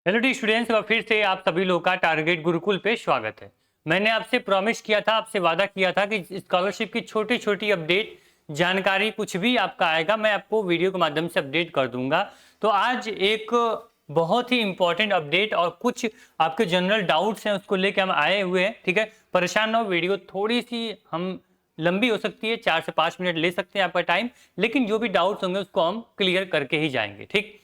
Hello D students, और फिर से आप सभी लोगों का टारगेट गुरुकुल पे स्वागत है। मैंने आपसे प्रॉमिस किया था, आपसे वादा किया था कि स्कॉलरशिप की छोटी छोटी अपडेट जानकारी कुछ भी आपका आएगा मैं आपको वीडियो के माध्यम से अपडेट कर दूंगा। तो आज एक बहुत ही इंपॉर्टेंट अपडेट और कुछ आपके जनरल डाउट्स हैं उसको लेकर हम आए हुए हैं। ठीक है, परेशान ना हो, वीडियो थोड़ी सी हम लंबी हो सकती है, 4 से 5 मिनट ले सकते हैं आपका टाइम, लेकिन जो भी डाउट्स होंगे उसको हम क्लियर करके ही जाएंगे। ठीक,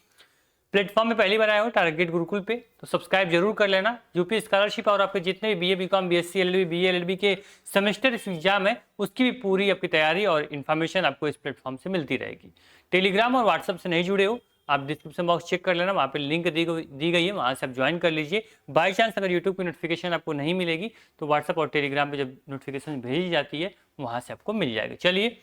प्लेटफॉर्म में पहली बार आए हो टारगेट गुरुकुल पे तो सब्सक्राइब जरूर कर लेना। यूपी स्कॉलरशिप और आपके जितने भी BA BCom BSc LLB BA LLB के सेमेस्टर एग्जाम है उसकी भी पूरी आपकी तैयारी और इन्फॉर्मेशन आपको इस प्लेटफॉर्म से मिलती रहेगी। टेलीग्राम और व्हाट्सएप से नहीं जुड़े हो, आप डिस्क्रिप्शन बॉक्स चेक कर लेना, वहाँ पे लिंक दी गई है, वहाँ से आप ज्वाइन कर लीजिए। बाई चांस अगर यूट्यूब की नोटिफिकेशन आपको नहीं मिलेगी तो व्हाट्सएप और टेलीग्राम पे जब नोटिफिकेशन भेजी जाती है वहाँ से आपको मिल जाएगी। चलिए,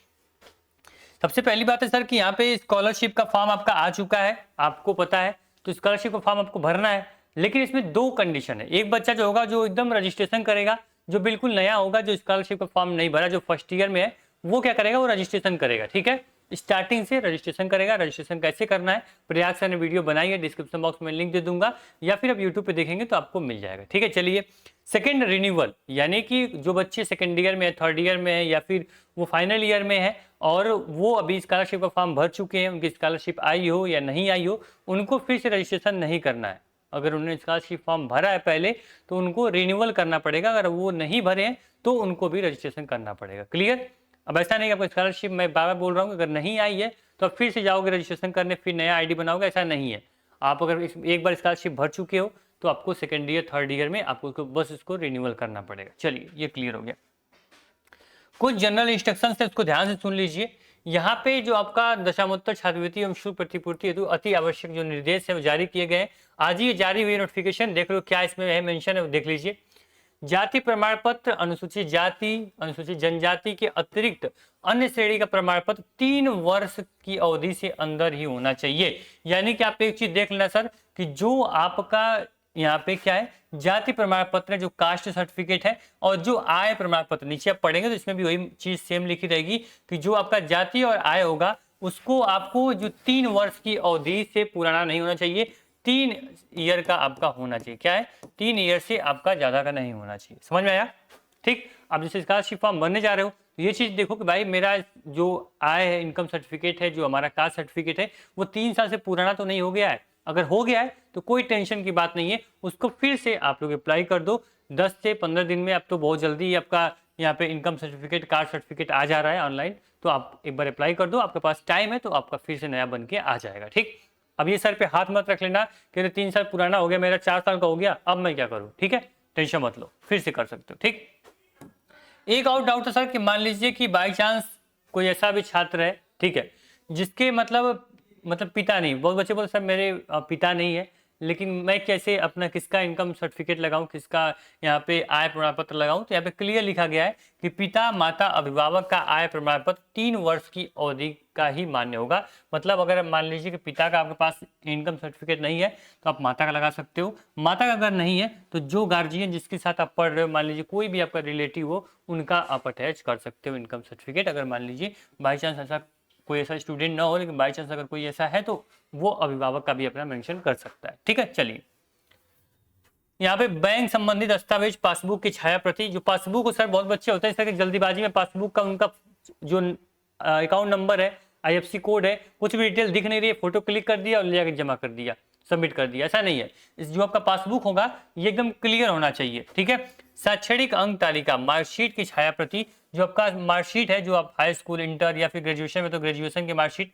सबसे पहली बात है सर कि यहाँ पे स्कॉलरशिप का फॉर्म आपका आ चुका है, आपको पता है। तो स्कॉलरशिप का फॉर्म आपको भरना है, लेकिन इसमें दो कंडीशन है। एक बच्चा जो होगा जो एकदम रजिस्ट्रेशन करेगा, जो बिल्कुल नया होगा, जो स्कॉलरशिप का फॉर्म नहीं भरा, जो फर्स्ट ईयर में है, वो क्या करेगा, वो रजिस्ट्रेशन करेगा। ठीक है, स्टार्टिंग से रजिस्ट्रेशन करेगा। रजिस्ट्रेशन कैसे करना है प्रयाग सर ने वीडियो बनाई है, डिस्क्रिप्शन बॉक्स में लिंक दे दूंगा, या फिर आप यूट्यूब पे देखेंगे तो आपको मिल जाएगा। ठीक है, चलिए। सेकेंड, रिन्यूअल, यानी कि जो बच्चे सेकेंड ईयर में है, थर्ड ईयर में है, या फिर वो फाइनल ईयर में है और वो अभी स्कॉलरशिप का फॉर्म भर चुके हैं, उनकी स्कॉलरशिप आई हो या नहीं आई हो, उनको फिर से रजिस्ट्रेशन नहीं करना है। अगर उन्होंने स्कॉलरशिप फॉर्म भरा है पहले तो उनको रिन्यूअल करना पड़ेगा, अगर वो नहीं भरे हैं तो उनको भी रजिस्ट्रेशन करना पड़ेगा। क्लियर? अब ऐसा नहीं कि आपको स्कॉलरशिप, मैं बार बार बोल रहा हूँ, अगर नहीं आई है तो आप फिर से जाओगे रजिस्ट्रेशन करने, फिर नया आईडी बनाओगे, ऐसा नहीं है। आप अगर एक बार स्कॉलरशिप भर चुके हो तो आपको सेकेंड ईयर थर्ड ईयर में आपको बस इसको रिन्यूअल करना पड़ेगा। चलिए, ये क्लियर हो गया। कुछ जनरल इंस्ट्रक्शन है उसको ध्यान से सुन लीजिए। यहाँ पे जो आपका दशामोत्तर छात्रवृत्ति एवं शुल्क प्रतिपूर्ति हेतु अति आवश्यक जो निर्देश है वो जारी किए गए। आज ही जारी हुई नोटिफिकेशन, देख लो क्या इसमें है मेंशन है, वो देख लीजिए। जाति प्रमाण पत्र अनुसूचित जाति अनुसूचित जनजाति के अतिरिक्त अन्य श्रेणी का प्रमाण पत्र 3 वर्ष की अवधि से अंदर ही होना चाहिए। यानी कि आप एक चीज देख लेना सर कि जो आपका यहाँ पे क्या है, जाति प्रमाण पत्र जो कास्ट सर्टिफिकेट है, और जो आय प्रमाण पत्र, नीचे आप पढ़ेंगे तो इसमें भी वही चीज सेम लिखी रहेगी कि जो आपका जाति और आय होगा उसको आपको जो 3 वर्ष की अवधि से पुराना नहीं होना चाहिए, 3 ईयर का आपका होना चाहिए। क्या है, 3 ईयर से आपका ज्यादा का नहीं होना चाहिए। समझ में आया? ठीक। अब जैसे स्कॉलरशिप फॉर्म भरने जा रहे हो तो ये चीज देखो कि भाई मेरा जो आय है, इनकम सर्टिफिकेट है, जो हमारा कास्ट सर्टिफिकेट है, वो 3 साल से पुराना तो नहीं हो गया है। अगर हो गया है तो कोई टेंशन की बात नहीं है, उसको फिर से आप लोग अप्लाई कर दो। 10 से 15 दिन में, अब तो बहुत जल्दी आपका यहाँ पे इनकम सर्टिफिकेट, कास्ट सर्टिफिकेट आ जा रहा है ऑनलाइन, तो आप एक बार अप्लाई कर दो, आपके पास टाइम है तो आपका फिर से नया बन के आ जाएगा। ठीक। अब ये सर पे हाथ मत रख लेना कि 3 साल पुराना हो गया, मेरा 4 साल का हो गया, अब मैं क्या करूँ। ठीक है, टेंशन मत लो, फिर से कर सकते हो। ठीक। एक और डाउट है सर कि मान लीजिए कि बाई चांस कोई ऐसा भी छात्र है, ठीक है, जिसके मतलब पिता नहीं, बहुत बच्चे बोलते सर मेरे पिता नहीं है, लेकिन मैं कैसे अपना किसका इनकम सर्टिफिकेट लगाऊं, किसका यहाँ पे आय प्रमाण पत्र लगाऊं। तो यहाँ पे क्लियर लिखा गया है कि पिता माता अभिभावक का आय प्रमाण पत्र 3 वर्ष की अवधि का ही मान्य होगा। मतलब अगर मान लीजिए कि पिता का आपके पास इनकम सर्टिफिकेट नहीं है तो आप माता का लगा सकते हो। माता का अगर नहीं है तो जो गार्जियन जिसके साथ आप पढ़ रहे हो, मान लीजिए कोई भी आपका रिलेटिव हो, उनका आप अटैच कर सकते हो इनकम सर्टिफिकेट। अगर मान लीजिए बाई चांस ऐसा कोई ऐसा स्टूडेंट ना हो, लेकिन बाई चांस अगर कोई ऐसा है तो वो अभिभावक का भी अपना मेंशन कर सकता है। ठीक है, चलिए। यहाँ पे बैंक संबंधी दस्तावेज, पासबुक की छाया प्रति, जो पासबुक हो सर बहुत बच्चे होते हैं इस तरह की जल्दीबाजी में पासबुक का उनका जो अकाउंट नंबर है, आईएफएससी कोड है, कुछ भी डिटेल दिख नहीं रही है, फोटो क्लिक कर दिया और ले जाकर जमा कर दिया, सबमिट कर दिया, ऐसा नहीं है। जो आपका पासबुक होगा ये एकदम क्लियर होना चाहिए। ठीक है। शैक्षणिक अंक तालिका, मार्कशीट की छाया प्रति, जो आपका मार्कशीट है, जो आप हाई स्कूल, इंटर या फिर ग्रेजुएशन में तो ग्रेजुएशन की मार्कशीट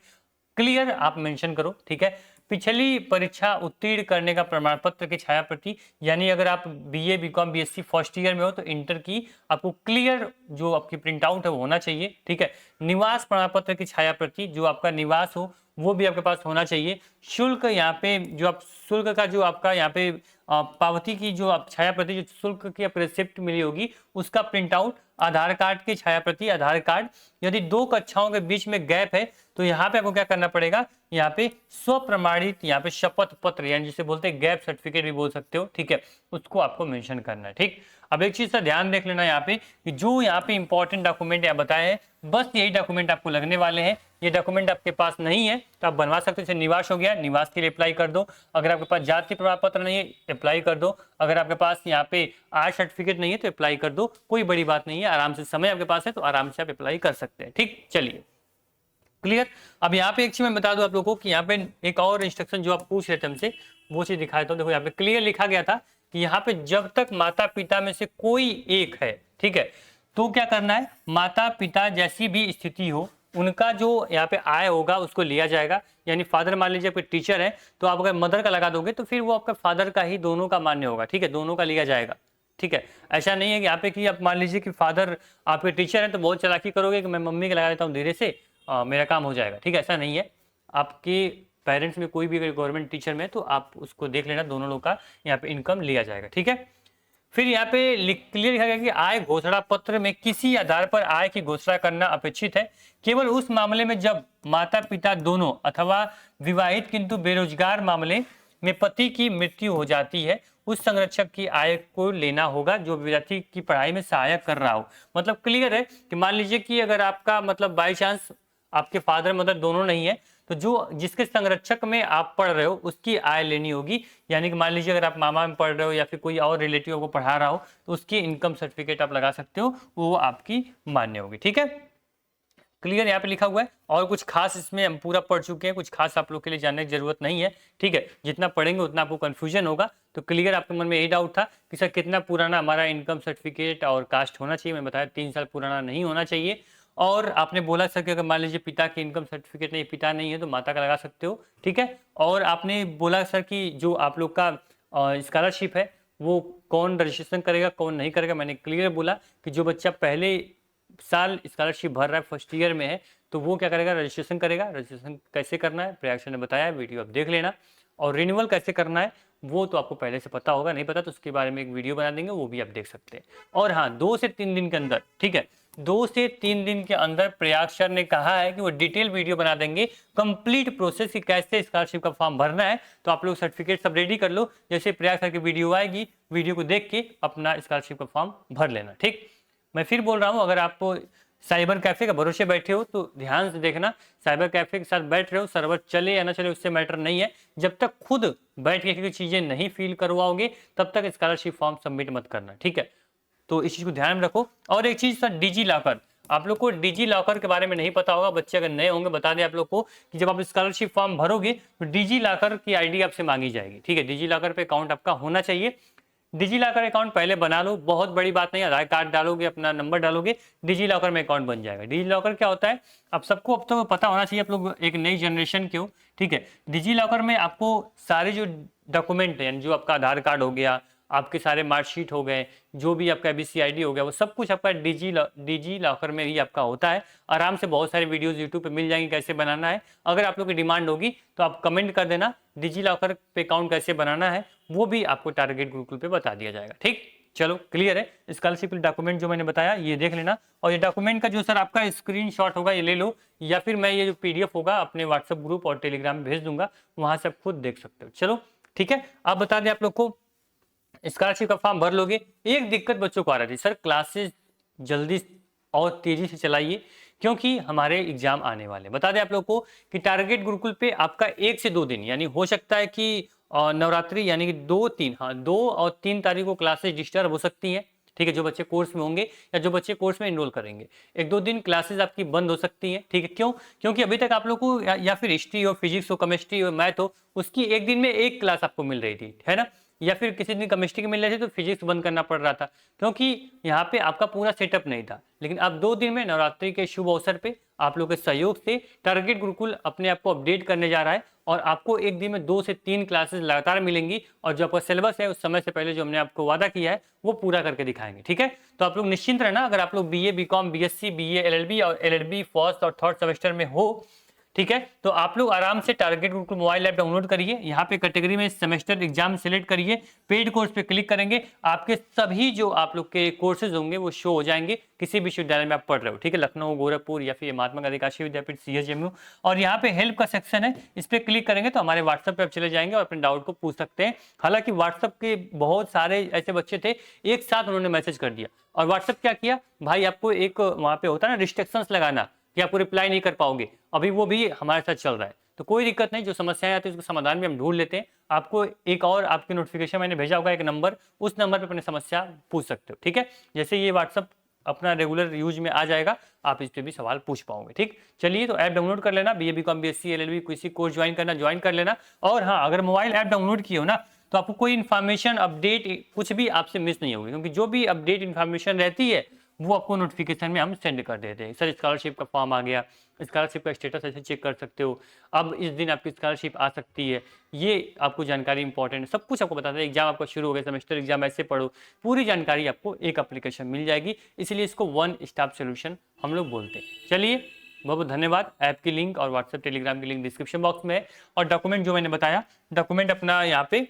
क्लियर आप मेंशन करो। ठीक है। पिछली परीक्षा उत्तीर्ण करने का प्रमाण पत्र की छाया प्रति, यानी अगर आप BA BCom BSc first year में हो तो इंटर की आपको क्लियर जो आपकी प्रिंट आउट है वो होना चाहिए। ठीक है। निवास प्रमाण पत्र की छाया प्रति, जो आपका निवास हो वो भी आपके पास होना चाहिए। शुल्क, यहाँ पे जो आप शुल्क का जो आपका यहाँ पे पावती की जो आप छाया प्रति, जो शुल्क की आप रिसिप्ट मिली होगी उसका प्रिंट आउट, आधार कार्ड की छाया प्रति, आधार कार्ड, यदि 2 कक्षाओं के बीच में गैप है तो यहाँ पे आपको क्या करना पड़ेगा, यहाँ पे स्वप्रमाणित, यहाँ पे शपथ पत्र यानी जिसे बोलते हैं गैप सर्टिफिकेट भी बोल सकते हो, ठीक है, उसको आपको मेंशन करना है। ठीक, अब एक चीज का ध्यान देख लेना यहाँ पे कि जो यहाँ पे इंपॉर्टेंट डॉक्यूमेंट यहाँ बताए हैं, बस यही डॉक्यूमेंट आपको लगने वाले हैं। ये डॉक्यूमेंट आपके पास नहीं है तो आप बनवा सकते हो। जैसे निवास हो गया, निवास के लिए अप्लाई कर दो। अगर आपके पास जाति प्रमाण पत्र नहीं है, अप्लाई कर दो। अगर आपके पास यहाँ पे आय सर्टिफिकेट नहीं है तो अप्लाई कर दो, कोई बड़ी बात नहीं है, आराम से समय आपके पास है तो आराम से आप अप्लाई कर सकते हैं। ठीक, चलिए क्लियर। अब यहाँ पे एक चीज मैं बता दूं आप लोगों को कि यहाँ पे एक और इंस्ट्रक्शन जो आप पूछ रहे थे हमसे, वो चीज दिखा देता हूं। देखो यहाँ पे क्लियर लिखा गया था कि यहाँ पे जब तक माता पिता में से कोई एक है, ठीक है, तो क्या करना है, माता पिता जैसी भी स्थिति हो उनका जो यहाँ पे आय होगा उसको लिया जाएगा। यानी फादर मान लीजिए आपके टीचर है तो आप अगर मदर का लगा दोगे तो फिर वो आपका फादर का ही दोनों का मान्य होगा। ठीक है, दोनों का लिया जाएगा। ठीक है, ऐसा नहीं है कि यहाँ पे कि आप मान लीजिए कि फादर आपके टीचर है तो बहुत चालाकी करोगे कि मैं मम्मी का लगा देता हूँ धीरे से, मेरा काम हो जाएगा। ठीक है, ऐसा नहीं है। आपके पेरेंट्स में कोई भी अगर गवर्नमेंट टीचर में तो आप उसको देख लेना, दोनों लोग का यहाँ पे इनकम लिया जाएगा। ठीक है, फिर यहाँ पे क्लियर लिखा गया कि आय घोषणा पत्र में किसी आधार पर आय की घोषणा करना अपेक्षित है केवल उस मामले में जब माता पिता दोनों अथवा विवाहित किंतु बेरोजगार मामले में पति की मृत्यु हो जाती है, उस संरक्षक की आय को लेना होगा जो विद्यार्थी की पढ़ाई में सहायक कर रहा हो। मतलब क्लियर है कि मान लीजिए कि अगर आपका मतलब बाई चांस आपके फादर मदर दोनों नहीं है तो जो जिसके संरक्षक में आप पढ़ रहे हो उसकी आय लेनी होगी। यानी कि मान लीजिए अगर आप मामा में पढ़ रहे हो या फिर कोई और रिलेटिव को पढ़ा रहा हो तो उसकी इनकम सर्टिफिकेट आप लगा सकते हो, वो आपकी मान्य होगी। ठीक है, क्लियर यहाँ पे लिखा हुआ है। और कुछ खास इसमें हम पूरा पढ़ चुके हैं, कुछ खास आप लोग के लिए जानने की जरूरत नहीं है। ठीक है, जितना पढ़ेंगे उतना आपको कंफ्यूजन होगा। तो क्लियर, आपके मन में यही डाउट था कि सर कितना पुराना हमारा इनकम सर्टिफिकेट और कास्ट होना चाहिए। मैं बताया 3 साल पुराना नहीं होना चाहिए। और आपने बोला सर कि अगर मान लीजिए पिता की इनकम सर्टिफिकेट नहीं, पिता नहीं है तो माता का लगा सकते हो। ठीक है, और आपने बोला सर कि जो आप लोग का स्कॉलरशिप है वो कौन रजिस्ट्रेशन करेगा कौन नहीं करेगा। मैंने क्लियर बोला कि जो बच्चा पहले साल स्कॉलरशिप भर रहा है, फर्स्ट ईयर में है, तो वो क्या करेगा, रजिस्ट्रेशन करेगा। रजिस्ट्रेशन कैसे करना है प्रयाग सर ने बताया, वीडियो आप देख लेना। और रिन्यूअल कैसे करना है वो तो आपको पहले से पता होगा, नहीं पता तो उसके बारे में एक वीडियो बना देंगे, वो भी आप देख सकते हैं। और हाँ, 2 से 3 दिन के अंदर, ठीक है, 2 से 3 दिन के अंदर प्रयाग सर ने कहा है कि वो डिटेल वीडियो बना देंगे, कंप्लीट प्रोसेस कि कैसे स्कॉलरशिप का फॉर्म भरना है। तो आप लोग सर्टिफिकेट सब रेडी कर लो, जैसे प्रयाग सर की वीडियो आएगी, वीडियो को देख के अपना स्कॉलरशिप का फॉर्म भर लेना। ठीक, मैं फिर बोल रहा हूँ, अगर आप साइबर कैफे का भरोसे बैठे हो तो ध्यान से देखना, साइबर कैफे के साथ बैठ रहे हो, सर्वर चले या ना चले उससे मैटर नहीं है। जब तक खुद बैठ के चीजें नहीं फील करवाओगे तब तक स्कॉलरशिप फॉर्म सबमिट मत करना। ठीक है, तो इस चीज को ध्यान में रखो। और एक चीज सर, डिजी लॉकर, आप लोग को डिजी लॉकर के बारे में नहीं पता होगा, बच्चे अगर नए होंगे बता दें आप लोग को कि जब आप स्कॉलरशिप फॉर्म भरोगे तो डिजी लॉकर की आईडी आपसे मांगी जाएगी। ठीक है, डिजी लॉकर पे अकाउंट आपका होना चाहिए। डिजी लॉकर अकाउंट पहले बना लो, बहुत बड़ी बात नहीं, आधार कार्ड डालोगे, अपना नंबर डालोगे, डिजी लॉकर में अकाउंट बन जाएगा। डिजी लॉकर क्या होता है आप सबको अब तो पता होना चाहिए, आप लोग एक नई जनरेशन के हो। ठीक है, डिजी लॉकर में आपको सारे जो डॉक्यूमेंट है, जो आपका आधार कार्ड हो गया, आपके सारे मार्कशीट हो गए, जो भी आपका एबीसी आईडी हो गया, वो सब कुछ आपका डिजी लॉकर में ही आपका होता है। आराम से बहुत सारे वीडियोस यूट्यूब पे मिल जाएंगे कैसे बनाना है। अगर आप लोग की डिमांड होगी तो आप कमेंट कर देना, डिजी लॉकर पे अकाउंट कैसे बनाना है वो भी आपको टारगेट गुरुकुल पे बता दिया जाएगा। ठीक, चलो क्लियर है। स्कॉलरशिप डॉक्यूमेंट जो मैंने बताया ये देख लेना, और ये डॉक्यूमेंट का जो सर आपका स्क्रीनशॉट होगा ये ले लो, या फिर मैं ये जो पीडीएफ होगा अपने व्हाट्सएप ग्रुप और टेलीग्राम में भेज दूंगा, वहां से आप खुद देख सकते हो। चलो ठीक है, आप बता दें आप लोग को स्कॉलरशिप का फॉर्म भर लोगे। एक दिक्कत बच्चों को आ रही थी, सर क्लासेस जल्दी और तेजी से चलाइए क्योंकि हमारे एग्जाम आने वाले। बता दें आप लोग को कि टारगेट गुरुकुल पे आपका 1 से 2 दिन, यानी हो सकता है कि नवरात्रि यानी कि 2 और 3 तारीख को क्लासेस डिस्टर्ब हो सकती हैं। ठीक है, जो बच्चे कोर्स में होंगे या जो बच्चे कोर्स में इनरोल करेंगे, 1-2 दिन क्लासेस आपकी बंद हो सकती हैं। ठीक है, क्यों? क्योंकि अभी तक आप लोग को या फिर हिस्ट्री हो, फिजिक्स हो, केमिस्ट्री हो, मैथ हो, उसकी एक दिन में एक क्लास आपको मिल रही थी, है ना, या फिर किसी दिन केमिस्ट्री की मिल रही थी तो फिजिक्स बंद करना पड़ रहा था क्योंकि यहाँ पे आपका पूरा सेटअप नहीं था। लेकिन अब 2 दिन में नवरात्रि के शुभ अवसर पे आप लोग के सहयोग से टारगेट गुरुकुल अपने आप को अपडेट करने जा रहा है और आपको एक दिन में 2 से 3 क्लासेस लगातार मिलेंगी और जो आपका सिलेबस है उस समय से पहले जो हमने आपको वादा किया है वो पूरा करके दिखाएंगे। ठीक है, तो आप लोग निश्चिंत रहना। अगर आप लोग BA, BCom, BSc, BA, LLB और एलएलबी फर्स्ट और थर्ड सेमेस्टर में हो ठीक है, तो आप लोग आराम से target Gurukul mobile app download करिए, यहाँ पे कैटेगरी में सेमेस्टर एग्जाम सेलेक्ट करिए, पेड कोर्स पे क्लिक करेंगे, आपके सभी जो आप लोग के कोर्सेज होंगे वो शो हो जाएंगे, किसी भी विश्वविद्यालय में आप पढ़ रहे हो, ठीक है, लखनऊ, गोरखपुर या फिर महात्मा गांधी काशी विद्यापीठ, CSJMU। और यहाँ पे हेल्प का सेक्शन है, इस पर क्लिक करेंगे तो हमारे व्हाट्सएप पे आप चले जाएंगे और अपने डाउट को पूछ सकते हैं। हालांकि व्हाट्सएप के बहुत सारे ऐसे बच्चे थे, एक साथ उन्होंने मैसेज कर दिया, और व्हाट्सएप क्या किया भाई, आपको एक वहां पे होता है ना रिस्ट्रिक्शंस लगाना कि आपको रिप्लाई नहीं कर पाओगे, अभी वो भी हमारे साथ चल रहा है। तो कोई दिक्कत नहीं, जो समस्याएं आती है उसका समाधान भी हम ढूंढ लेते हैं। आपको एक और आपके नोटिफिकेशन मैंने भेजा होगा एक नंबर, उस नंबर पे अपनी समस्या पूछ सकते हो, ठीक है। जैसे ये व्हाट्सअप अपना रेगुलर यूज में आ जाएगा, आप इस पे भी सवाल पूछ पाओगे, ठीक। चलिए, तो ऐप डाउनलोड कर लेना, BA BCom BSc LLB किसी कोर्स ज्वाइन करना ज्वाइन कर लेना। और हाँ, अगर मोबाइल ऐप डाउनलोड किए हो ना, तो आपको कोई इन्फॉर्मेशन अपडेट कुछ भी आपसे मिस नहीं होगी, क्योंकि जो भी अपडेट इन्फॉर्मेशन रहती है वो आपको नोटिफिकेशन में हम सेंड कर देते हैं। सर स्कॉलरशिप का फॉर्म आ गया, स्कॉलरशिप का स्टेटस ऐसे चेक कर सकते हो, अब इस दिन आपकी स्कॉलरशिप आ सकती है, ये आपको जानकारी इंपॉर्टेंट है, सब कुछ आपको बताता है। एग्जाम आपका शुरू हो गया, सेमेस्टर एग्जाम ऐसे पढ़ो, पूरी जानकारी आपको एक एप्लीकेशन मिल जाएगी, इसलिए इसको वन स्टॉप सोल्यूशन हम लोग बोलते हैं। चलिए, बहुत बहुत धन्यवाद। ऐप की लिंक और व्हाट्सएप टेलीग्राम की लिंक डिस्क्रिप्शन बॉक्स में है, और डॉक्यूमेंट जो मैंने बताया, डॉक्यूमेंट अपना यहाँ पे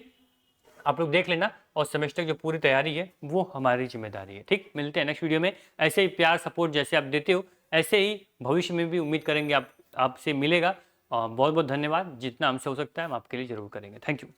आप लोग देख लेना, और सेमेस्टर की जो पूरी तैयारी है वो हमारी जिम्मेदारी है, ठीक। मिलते हैं नेक्स्ट वीडियो में। ऐसे ही प्यार सपोर्ट जैसे आप देते हो, ऐसे ही भविष्य में भी उम्मीद करेंगे आपसे मिलेगा। बहुत बहुत धन्यवाद, जितना हमसे हो सकता है हम आपके लिए जरूर करेंगे। Thank you.